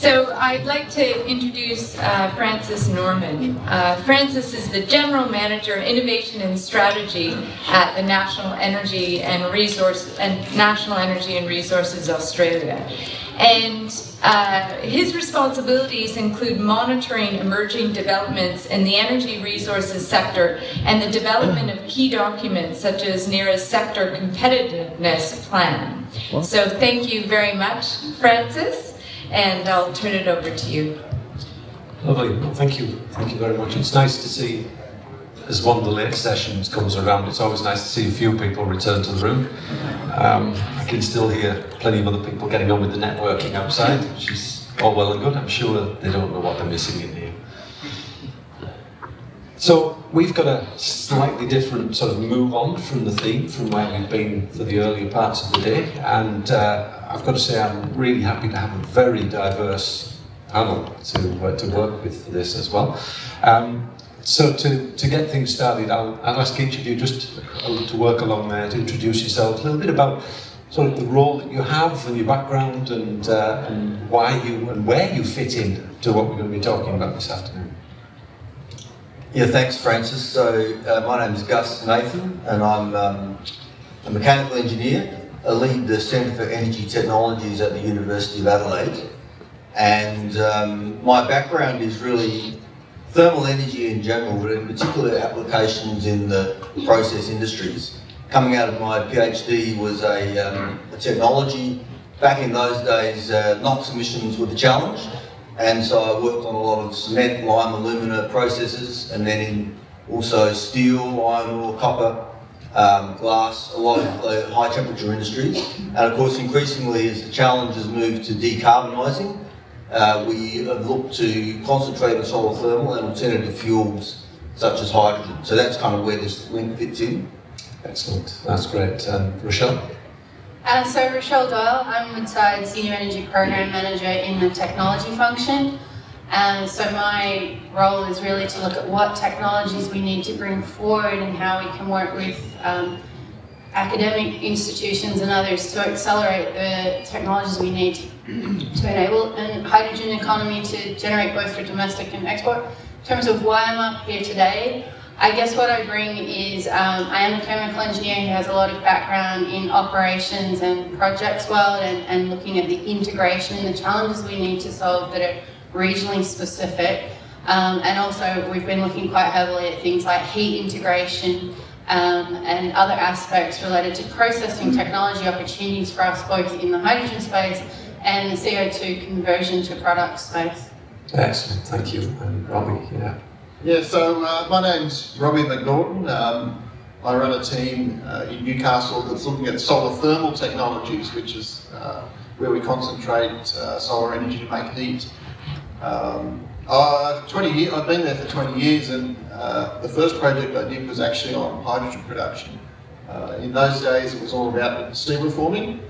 So I'd like to introduce Francis Norman. Francis is the General Manager, Innovation and Strategy at the National Energy and Resources Australia. And his responsibilities include monitoring emerging developments in the energy resources sector and the development of key documents such as NERA's Sector Competitiveness Plan. So thank you very much, Francis. And I'll turn it over to you. Lovely. Well, thank you. Thank you very much. It's nice to see, as one of the late sessions comes around, it's always nice to see a few people return to the room. I can still hear plenty of other people getting on with the networking outside, which is all well and good. I'm sure they don't know what they're missing in here. So we've got a slightly different sort of move on from the theme, from where we've been for the earlier parts of the day, and I've got to say I'm really happy to have a very diverse panel to work with for this as well. So to get things started, I'll ask each of you just to work along there, to introduce yourselves, a little bit about sort of the role that you have and your background and why you and where you fit in to what we're going to be talking about this afternoon. Yeah, thanks, Francis. So my name is Gus Nathan, and I'm a mechanical engineer. I lead the Centre for Energy Technologies at the University of Adelaide. And my background is really thermal energy in general, but in particular applications in the process industries. Coming out of my PhD was a technology. Back in those days, NOx emissions were the challenge. And so I worked on a lot of cement, lime, alumina processes, and then in also steel, iron ore, copper, glass, a lot of high temperature industries. And of course, increasingly as the challenge has moved to decarbonising, we have looked to concentrate on solar thermal and alternative fuels such as hydrogen. So that's kind of where this link fits in. Excellent, that's great. Rochelle? So Rochelle Doyle, I'm Woodside Senior Energy Program Manager in the technology function. So my role is really to look at what technologies we need to bring forward and how we can work with academic institutions and others to accelerate the technologies we need to enable a hydrogen economy to generate both for domestic and export. In terms of why I'm up here today, I guess what I bring is I am a chemical engineer who has a lot of background in operations and projects world and looking at the integration and the challenges we need to solve that are regionally specific. And also we've been looking quite heavily at things like heat integration and other aspects related to processing technology opportunities for us both in the hydrogen space and the CO2 conversion to product space. Excellent, thank you. And Robbie, yeah. Yeah, so my name's Robbie McNaughton. I run a team in Newcastle that's looking at solar thermal technologies, which is where we concentrate solar energy to make heat. 20 years, I've been there for 20 years, and the first project I did was actually on hydrogen production. In those days, it was all about steam reforming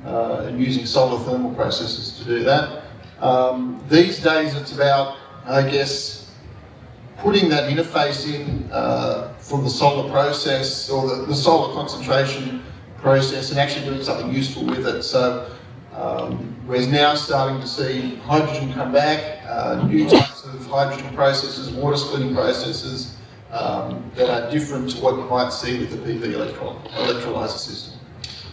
and using solar thermal processes to do that. These days, it's about, I guess, putting that interface in from the solar process or the solar concentration process and actually doing something useful with it. So we're now starting to see hydrogen come back, new types of hydrogen processes, water splitting processes that are different to what you might see with the PV electrolyzer system.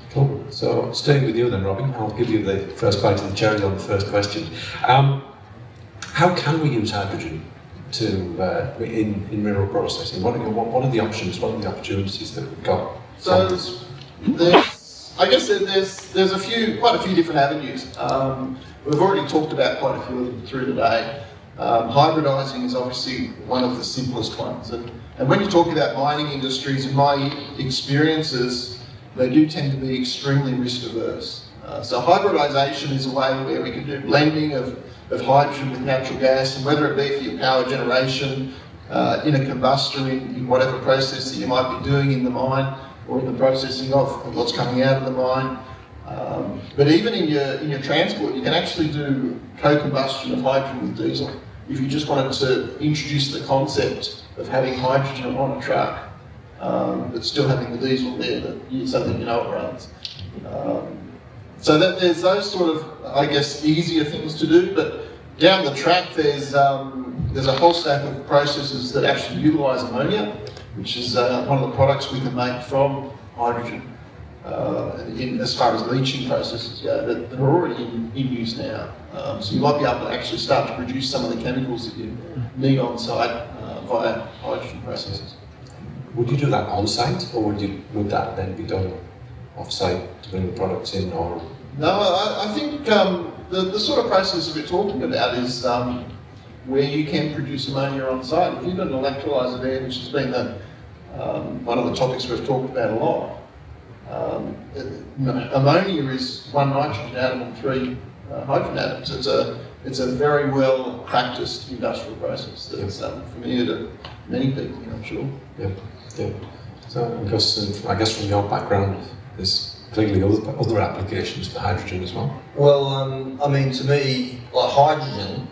Cool. So staying with you then, Robin, I'll give you the first bite of the cherry on the first question. How can we use hydrogen in mineral processing? What are the options? What are the opportunities that we've got? So I guess there's quite a few different avenues. We've already talked about quite a few of them through today. Hybridizing is obviously one of the simplest ones, and when you talk about mining industries, in my experiences, they do tend to be extremely risk averse. So hybridization is a way where we can do blending of hydrogen with natural gas, and whether it be for your power generation, in a combustor, in whatever process that you might be doing in the mine, or in the processing of what's coming out of the mine. But even in your transport, you can actually do co-combustion of hydrogen with diesel. If you just wanted to introduce the concept of having hydrogen on a truck, but still having the diesel there, so that you know it runs. So that there's those sort of, I guess, easier things to do, but down the track, there's a whole stack of processes that actually utilise ammonia, which is one of the products we can make from hydrogen. As far as leaching processes go, that are already in use now. So you might be able to actually start to produce some of the chemicals that you need on site via hydrogen processes. Would you do that on site, or would that then be done off site to bring the products in? Or no, I think the sort of process that we're talking about is where you can produce ammonia on site. If you've got an electrolyser there, which has been one of the topics we've talked about a lot. Ammonia is one nitrogen atom and three hydrogen atoms. It's a very well practiced industrial process that's familiar to many people, I'm sure. Yeah. So I guess from your background, there's clearly other applications for hydrogen as well. Well, I mean, to me, like hydrogen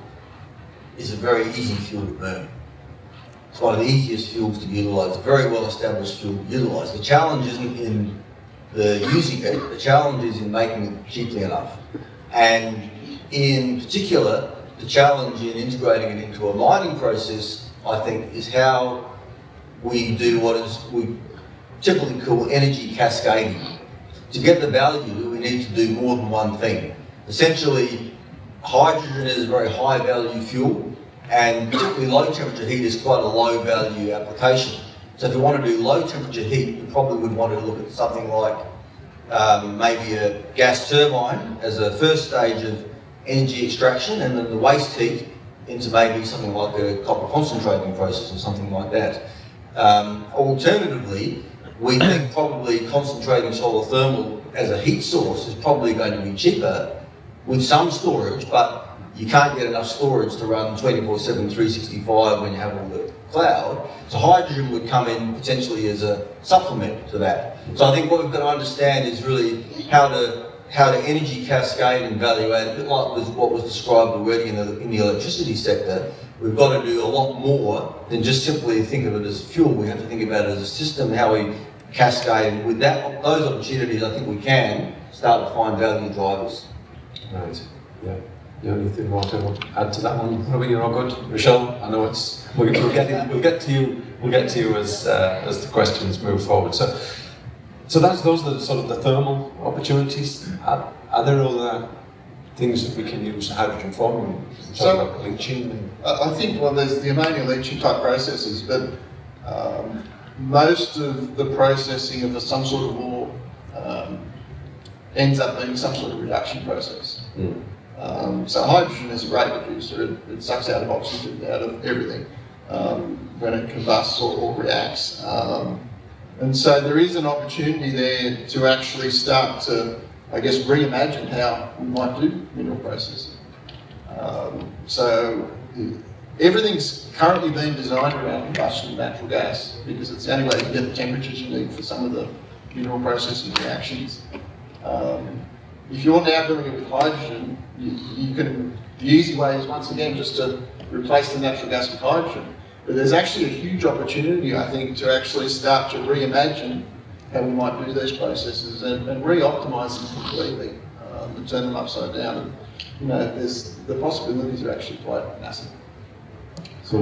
is a very easy fuel to burn. It's one of the easiest fuels to utilise, a very well established fuel to utilise. The challenge isn't in using it, the challenge is in making it cheaply enough. And in particular, the challenge in integrating it into a mining process, I think, is how we do we typically call energy cascading. To get the value, we need to do more than one thing. Essentially, hydrogen is a very high value fuel, and particularly low temperature heat is quite a low value application. So if you want to do low temperature heat, you probably would want to look at something like maybe a gas turbine as a first stage of energy extraction, and then the waste heat into maybe something like a copper concentrating process or something like that. Alternatively, we think probably concentrating solar thermal as a heat source is probably going to be cheaper with some storage, but you can't get enough storage to run 24/7, 365 when you have all the cloud. So hydrogen would come in potentially as a supplement to that. So I think what we've got to understand is really how to energy cascade and value add, a bit like what was described already in the electricity sector. We've got to do a lot more than just simply think of it as fuel. We have to think about it as a system, how we cascade. And with those opportunities, I think we can start to find value drivers. Right. Yeah. The only thing you want to add to that one, Robin, you're all good. Rochelle, I know we'll get to you as the questions move forward. So those are sort of the thermal opportunities. Are there other things that we can use hydrogen for? So, about leaching. I think there's the ammonia leaching type processes, but most of the processing of some sort of ore ends up being some sort of reduction process. So hydrogen is a great reducer. It sucks out of oxygen, out of everything when it combusts or reacts. And so there is an opportunity there to actually start to, I guess, reimagine how we might do mineral processing. So everything's currently being designed around combustion of natural gas because it's the only way to get the temperatures you need for some of the mineral processing reactions. If you're now doing it with hydrogen, the easy way is once again just to replace the natural gas with hydrogen. But there's actually a huge opportunity, I think, to actually start to reimagine how we might do these processes and re-optimise them completely, and turn them upside down. And, the possibilities are actually quite massive. So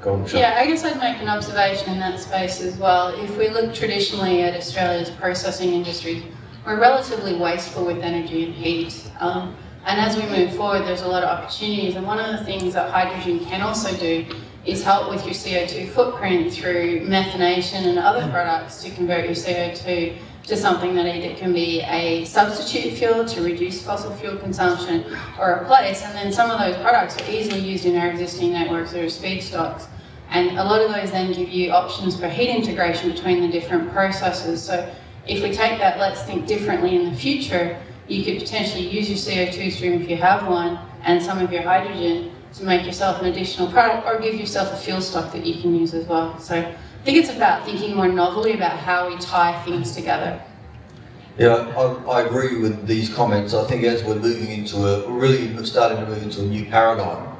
go on, Rochelle. Yeah, I guess I'd make an observation in that space as well. If we look traditionally at Australia's processing industry, we're relatively wasteful with energy and heat. And as we move forward, there's a lot of opportunities. And one of the things that hydrogen can also do is help with your CO2 footprint through methanation and other products to convert your CO2 to something that either can be a substitute fuel to reduce fossil fuel consumption or replace. And then some of those products are easily used in our existing networks as feedstocks. And a lot of those then give you options for heat integration between the different processes. So if we take that, let's think differently in the future, you could potentially use your CO2 stream if you have one and some of your hydrogen to make yourself an additional product or give yourself a fuel stock that you can use as well. So I think it's about thinking more novelly about how we tie things together. Yeah, I agree with these comments. I think as we're really starting to move into a new paradigm.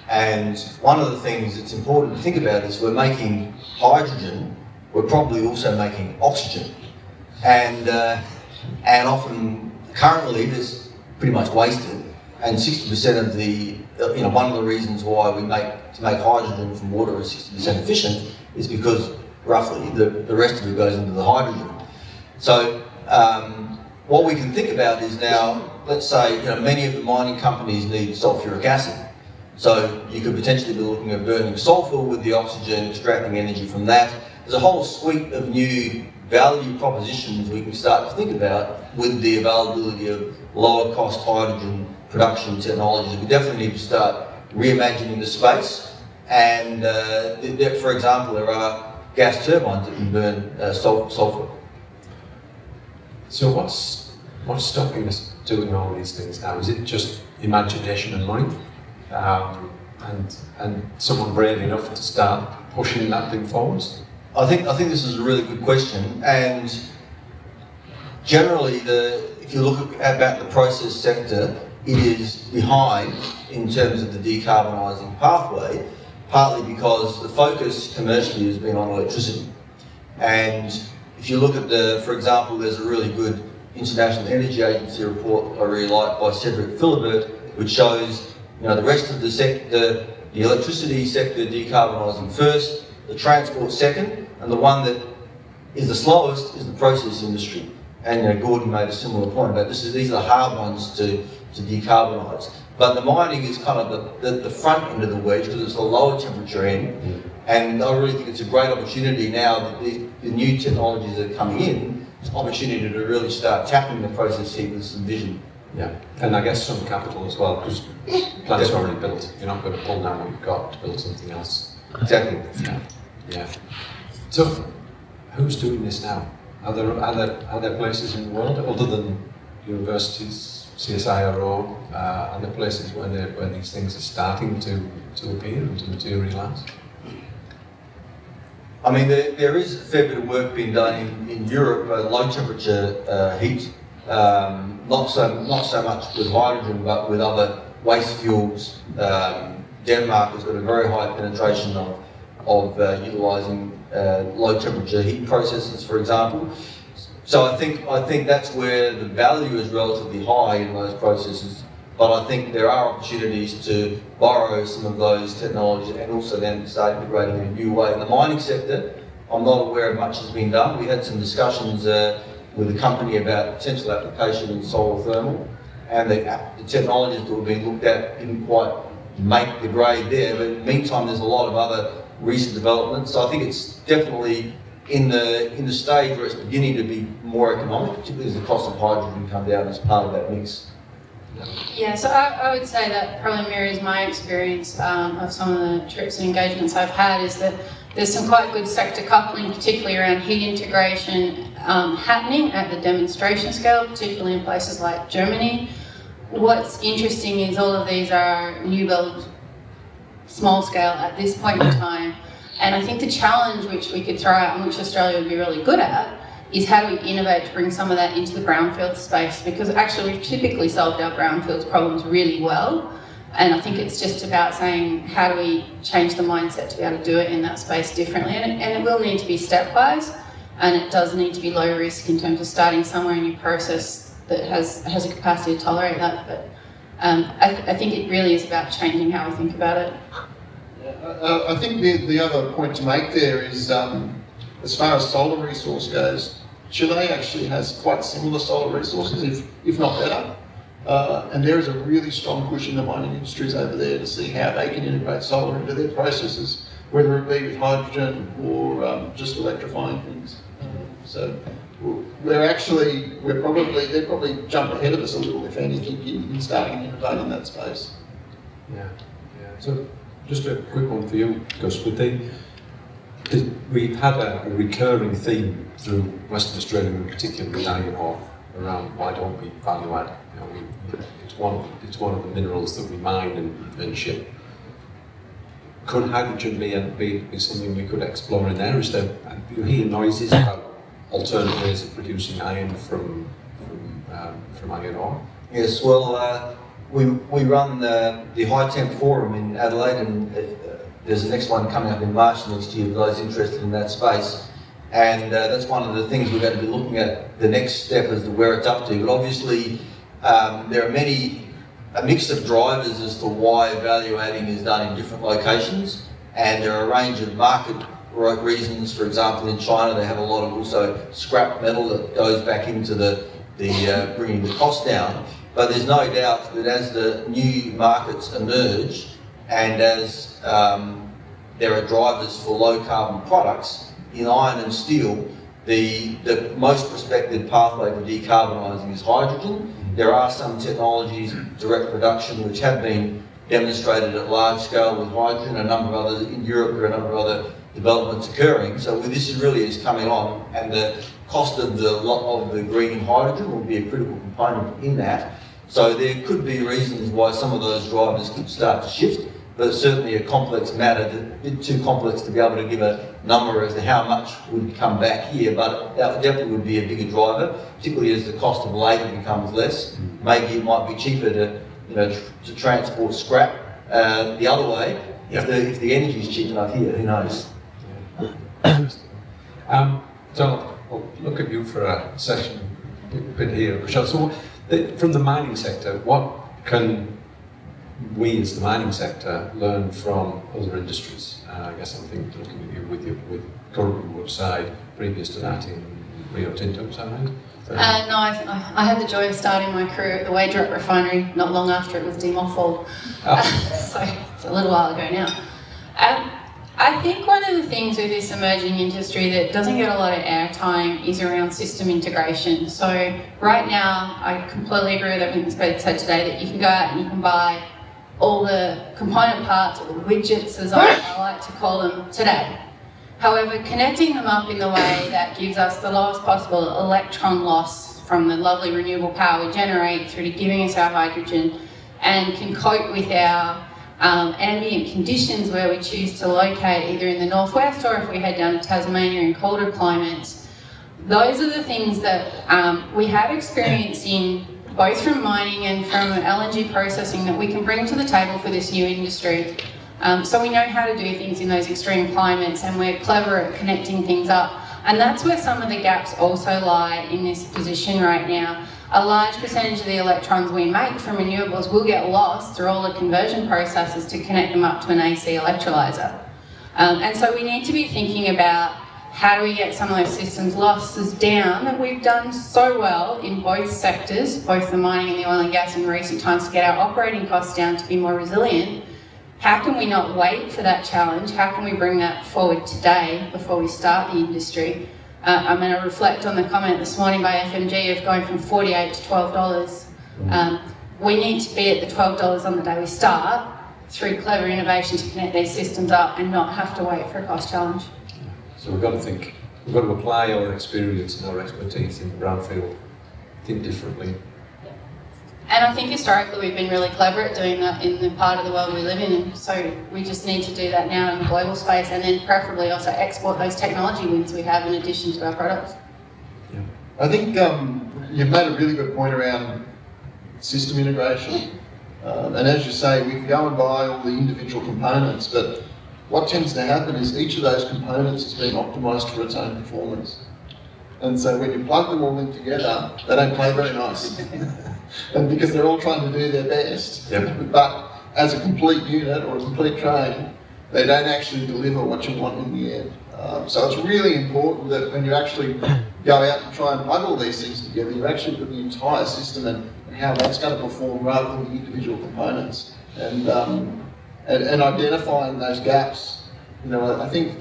And one of the things that's important to think about is we're making hydrogen, we're probably also making oxygen. And often, currently, it's pretty much wasted. and 60% of the, one of the reasons why to make hydrogen from water is 60% efficient is because roughly the rest of it goes into the hydrogen. So what we can think about is now, let's say, many of the mining companies need sulfuric acid. So you could potentially be looking at burning sulfur with the oxygen, extracting energy from that. There's a whole suite of new value propositions we can start to think about with the availability of lower cost hydrogen production technologies. We definitely need to start reimagining the space. And for example, there are gas turbines that can burn sulfur. So what's stopping us doing all these things now? Is it just imagination and money? And someone brave enough to start pushing that thing forwards? I think this is a really good question, and generally, if you look about the process sector, it is behind in terms of the decarbonising pathway, partly because the focus commercially has been on electricity. And if you look at for example, there's a really good International Energy Agency report I really like by Cedric Philibert, which shows the rest of the sector, the electricity sector decarbonising first, the transport second, and the one that is the slowest is the process industry. And Gordon made a similar point about these are the hard ones to decarbonise. But the mining is kind of the front end of the wedge because it's the lower temperature end. And I really think it's a great opportunity now that the new technologies that are coming in, it's an opportunity to really start tapping the process heat with some vision. Yeah, and I guess some capital as well, because plants are already built. You're not going to pull down what you've got to build something else. Exactly. Yeah. So, who's doing this now? Are there places in the world other than universities, CSIRO, other places where these things are starting to appear and to materialise? I mean, there is a fair bit of work being done in Europe, low temperature heat. Not so much with hydrogen, but with other waste fuels. Denmark has got a very high penetration of utilising low temperature heat processes, for example. So I think that's where the value is relatively high in those processes. But I think there are opportunities to borrow some of those technologies and also then start integrating in a new way. In the mining sector, I'm not aware of much has been done. We had some discussions with a company about potential application in solar thermal, and the technologies that were being looked at didn't quite make the grade there. But in the meantime, there's a lot of other recent developments. So I think it's definitely in the stage where it's beginning to be more economic, particularly as the cost of hydrogen come down as part of that mix. Yeah, so I would say that probably mirrors my experience of some of the trips and engagements I've had, is that there's some quite good sector coupling, particularly around heat integration happening at the demonstration scale, particularly in places like Germany. What's interesting is all of these are new build, small scale at this point in time. And I think the challenge which we could throw out and which Australia would be really good at is how do we innovate to bring some of that into the brownfield space, because actually we've typically solved our brownfields problems really well, and I think it's just about saying how do we change the mindset to be able to do it in that space differently, and it will need to be stepwise, and it does need to be low risk in terms of starting somewhere in your process that has a capacity to tolerate that, but I think it really is about changing how we think about it. I think the other point to make there is, as far as solar resource goes, Chile actually has quite similar solar resources, if not better. And there is a really strong push in the mining industries over there to see how they can integrate solar into their processes, whether it be with hydrogen or just electrifying things. So they're probably jump ahead of us a little, if anything, in starting to innovate in that space. Yeah. So just a quick one for you, Gus. We've had a recurring theme through Western Australia, in particular with iron ore, around why don't we value add? It's one of the minerals that we mine and ship. Could hydrogen be something we could explore in there? You hear noises about alternate ways of producing iron from iron ore? Yes, well, we run the High Temp Forum in Adelaide, and there's the next one coming up in March next year for those interested in that space. And that's one of the things we're going to be looking at, the next step as to where it's up to. But obviously, there are many a mix of drivers as to why value adding is done in different locations, and there are a range of market reasons. For example, in China they have a lot of also scrap metal that goes back into the bringing the cost down. But there's no doubt that as the new markets emerge and as there are drivers for low carbon products in iron and steel, the most prospective pathway for decarbonising is hydrogen. There are some technologies, direct production, which have been demonstrated at large scale with hydrogen. A number of others in Europe, there are a number of other developments occurring. So this really is coming on, and the cost of the green hydrogen will be a critical component in that. So there could be reasons why some of those drivers could start to shift, but it's certainly a complex matter, a bit too complex to be able to give a number as to how much would come back here, but that definitely would be a bigger driver, particularly as the cost of labour becomes less. Maybe it might be cheaper to transport scrap the other way. If the energy is cheap enough here, who knows? So I'll look at you for a session bit here, Rochelle. So from the mining sector, what can we as the mining sector learn from other industries? I guess I'm thinking, looking at you with Curragh Woodside, previous to that in Rio Tinto, is that right? No, I had the joy of starting my career at the Wagerup refinery not long after it was demothballed. So it's a little while ago now. I think one of the things with this emerging industry that doesn't get a lot of airtime is around system integration. So right now, I completely agree with everything that's been said today, that you can go out and you can buy all the component parts, or the widgets as I like to call them today. However, connecting them up in the way that gives us the lowest possible electron loss from the lovely renewable power we generate through to giving us our hydrogen, and can cope with our ambient conditions where we choose to locate, either in the northwest or if we head down to Tasmania in colder climates. Those are the things that we have experience in, both from mining and from LNG processing, that we can bring to the table for this new industry. So we know how to do things in those extreme climates, and we're clever at connecting things up. And that's where some of the gaps also lie in this position right now. A large percentage of the electrons we make from renewables will get lost through all the conversion processes to connect them up to an AC electrolyser. And so we need to be thinking about how do we get some of those systems losses down that we've done so well in both sectors, both the mining and the oil and gas in recent times, to get our operating costs down to be more resilient. How can we not wait for that challenge? How can we bring that forward today before we start the industry? I'm going to reflect on the comment this morning by FMG of going from $48 to $12. We need to be at the $12 on the day we start through clever innovation to connect these systems up and not have to wait for a cost challenge. So we've got to apply our experience and our expertise in brownfield, think differently. And I think historically we've been really clever at doing that in the part of the world we live in, so we just need to do that now in the global space, and then preferably also export those technology wins we have in addition to our products. Yeah. I think you've made a really good point around system integration. And as you say, we can go and buy all the individual components, but what tends to happen is each of those components is being optimised for its own performance. And so when you plug them all in together, they don't play very nice. And because they're all trying to do their best, but as a complete unit or a complete train, they don't actually deliver what you want in the end. So it's really important that when you actually go out and try and plug all these things together, you actually put the entire system and how that's going to perform rather than the individual components. And identifying those gaps. I think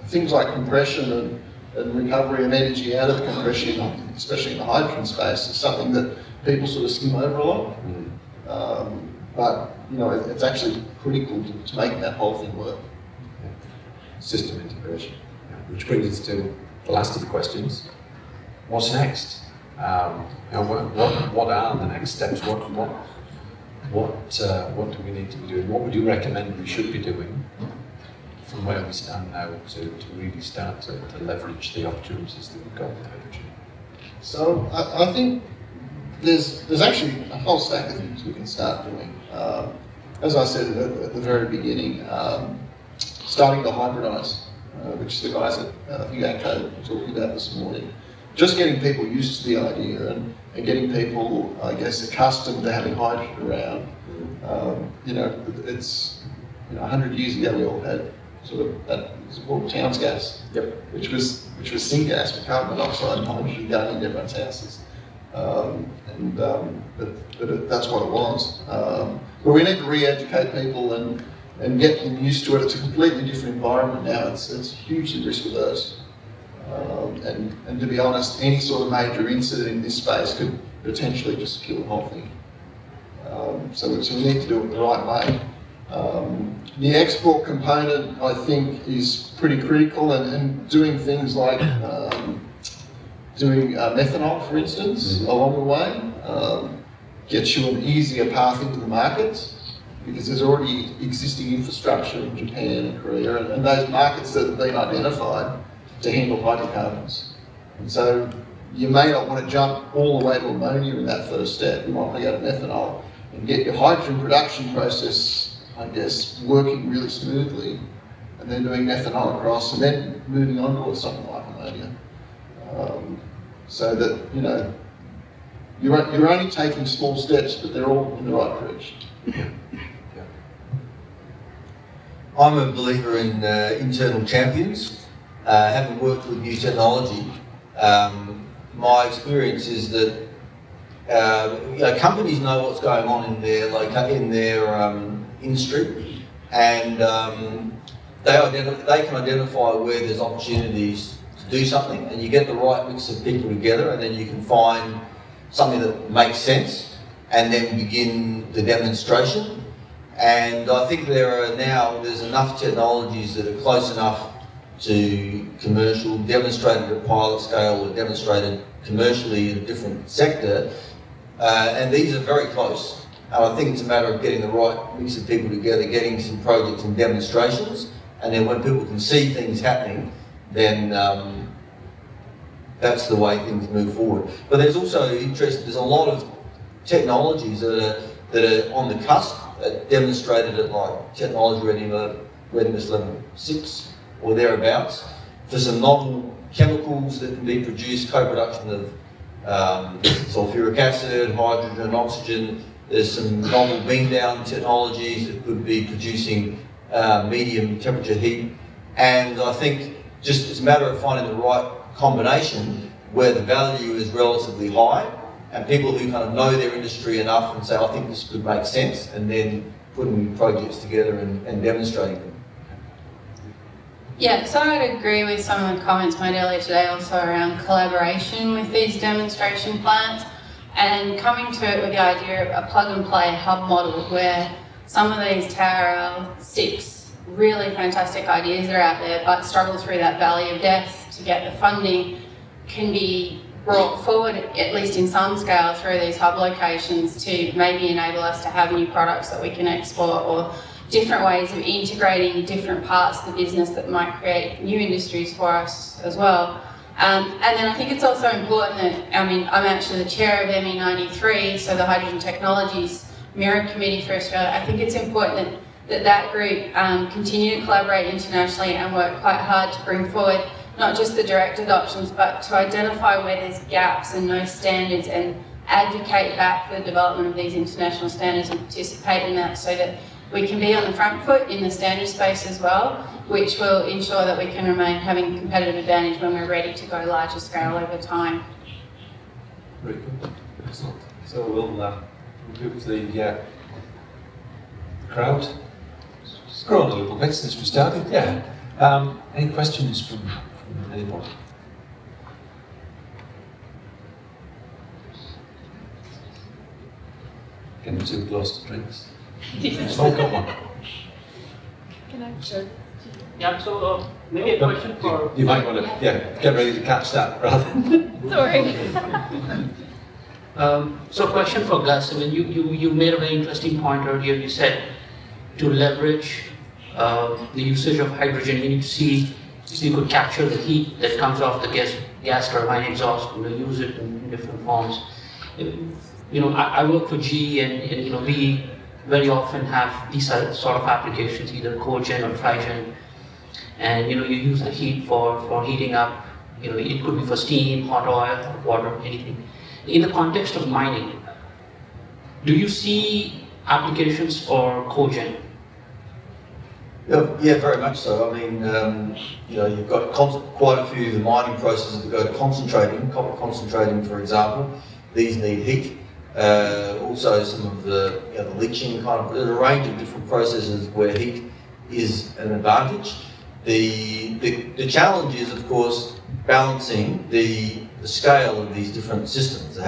things like compression and recovery of energy out of the compression, especially in the hydrogen space, is something that people sort of skim over a lot. But it's actually critical to making that whole thing work. System integration. Which brings us to the last of the questions. What's next? What are the next steps? What do we need to be doing? What would you recommend we should be doing from where we stand now to really start to leverage the opportunities that we've got with hydrogen? So I think there's actually a whole stack of things we can start doing. As I said at the very beginning, starting to hybridise, which the guys at UACO were talking about this morning. just getting people used to the idea and getting people, I guess, accustomed to having hydrogen around. It's 100 years ago we all had sort of that was called town's gas, which was syngas with carbon monoxide and hydrogen going into everyone's houses. But that's what it was. But we need to re-educate people and get them used to it. It's a completely different environment now. It's hugely risk averse. And to be honest, any sort of major incident in this space could potentially just kill the whole thing. So we need to do it the right way. The export component, I think, is pretty critical, and doing things like doing methanol, for instance, along the way, gets you an easier path into the markets, because there's already existing infrastructure in Japan and Korea, and those markets that have been identified to handle hydrocarbons. And so you may not want to jump all the way to ammonia in that first step. You might want to go to methanol and get your hydrogen production process, I guess, working really smoothly, and then doing methanol across, and then moving on towards something like ammonia. So that, you're only taking small steps, but they're all in the right direction. I'm a believer in internal champions. Having worked with new technology, my experience is that companies know what's going on in their industry, and they can identify where there's opportunities to do something, and you get the right mix of people together, and then you can find something that makes sense, and then begin the demonstration. And I think there's enough technologies that are close enough to commercial, demonstrated at pilot scale, or demonstrated commercially in a different sector, and these are very close. And I think it's a matter of getting the right mix of people together, getting some projects and demonstrations, and then when people can see things happening, then that's the way things move forward. But there's also there's a lot of technologies that are on the cusp, demonstrated at like technology readiness level 6 or thereabouts, for some novel chemicals that can be produced, co-production of sulfuric acid, hydrogen, oxygen. There's some novel beam down technologies that could be producing medium temperature heat. And I think just it's a matter of finding the right combination where the value is relatively high, and people who kind of know their industry enough and say, I think this could make sense, and then putting projects together and demonstrating them. Yeah, so I'd agree with some of the comments made earlier today also around collaboration with these demonstration plants, and coming to it with the idea of a plug-and-play hub model where some of these TOWER 6 really fantastic ideas are out there but struggle through that valley of death to get the funding can be brought forward, at least in some scale, through these hub locations to maybe enable us to have new products that we can export, or different ways of integrating different parts of the business that might create new industries for us as well. And then I think it's also important that, I'm actually the chair of ME93, so the Hydrogen Technologies Mirror Committee for Australia. I think it's important that group continue to collaborate internationally and work quite hard to bring forward not just the direct adoptions, but to identify where there's gaps and no standards, and advocate back for the development of these international standards and participate in that, so that we can be on the front foot in the standard space as well, which will ensure that we can remain having competitive advantage when we're ready to go larger scale over time. Very good. Excellent. So we'll move to the crowd. Just grow on a little bit since we started. Yeah. Any questions from anybody? Getting too close to drinks. Oh, come on. Can I show? Yeah, so maybe a question for... You might want to, get ready to catch that rather than... Sorry. So question for Gus. I mean, you made a very interesting point earlier. You said to leverage the usage of hydrogen, you need to see if you could capture the heat that comes off the gas turbine exhaust and use it in different forms. I work for GE, and we very often have these sort of applications, either cogen or trigen, and you use the heat for heating up It could be for steam, hot oil, hot water, anything. In the context of mining, do you see applications for cogen? Yeah, very much so. I mean, you've got quite a few of the mining processes that go to concentrating, copper concentrating, for example. These need heat. Also, some of the leaching there's a range of different processes where heat is an advantage. The challenge is, of course, balancing the scale of these different systems. You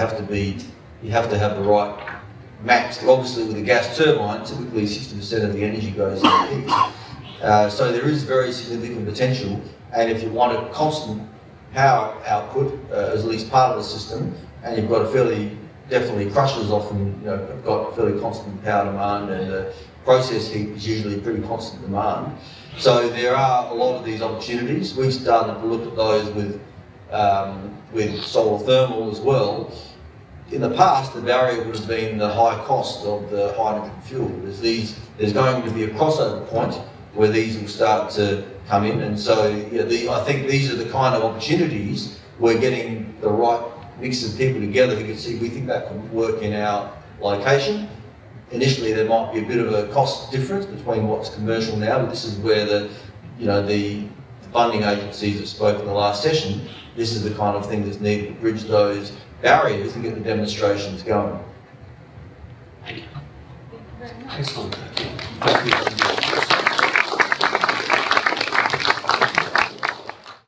have to have the right max. Obviously, with a gas turbine, typically 60% of the energy goes into heat. So there is very significant potential, and if you want a constant power output as at least part of the system, and you've got definitely crushers often have got fairly constant power demand, and process heat is usually pretty constant demand. So there are a lot of these opportunities. We've started to look at those with solar thermal as well. In the past, the barrier would have been the high cost of the hydrogen fuel. There's going to be a crossover point where these will start to come in, and so I think these are the kind of opportunities we're getting the right mix of people together who can see we think that can work in our location. Initially, there might be a bit of a cost difference between what's commercial now, but this is where the funding agencies that spoke in the last session. This is the kind of thing that's needed to bridge those barriers and get the demonstrations going. Excellent. Thank you.